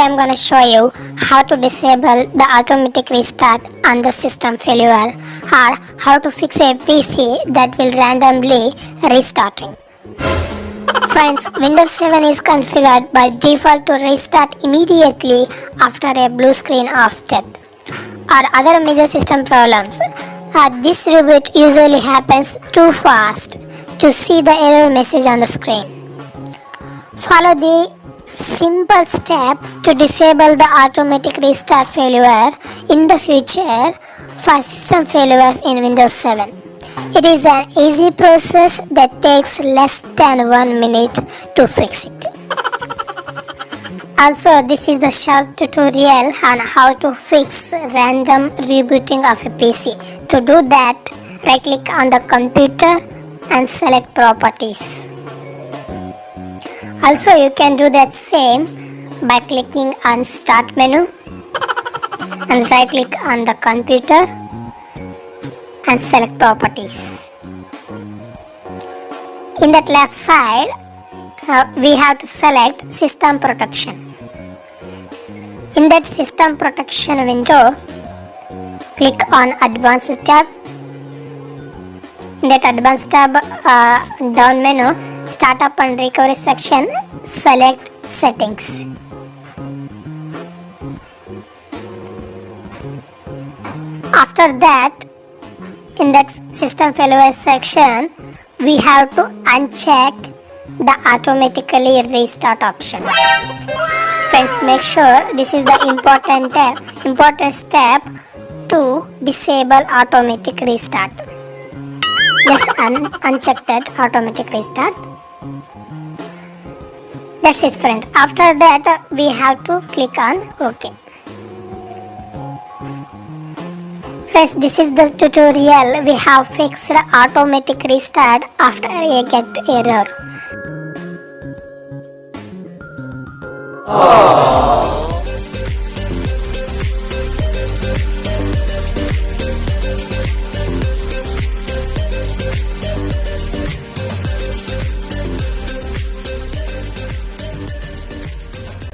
I'm gonna show you how to disable the automatic restart on the system failure, or how to fix a PC that will randomly restarting. Friends, Windows 7 is configured by default to restart immediately after a blue screen of death or other major system problems. This reboot usually happens too fast to see the error message on the screen. Follow the simple step to disable the automatic restart failure in the future for system failures in Windows 7. It is an easy process that takes less than 1 minute to fix it. Also, this is the short tutorial on how to fix random rebooting of a PC. To do that, right click on the computer and select properties. Also, you can do that same by clicking on start menu and right click on the computer and select properties. In that left side, we have to select system protection. In that system protection window, click on advanced tab. In that advanced tab down menu, startup and recovery section, select settings. After that, in that system failure section, we have to uncheck the automatically restart option. Friends, make sure this is the important step to disable automatic restart. Just uncheck that automatic restart. That's it, friend. After that, we have to click on OK. Friends, this is the tutorial. We have fixed automatic restart after a get error.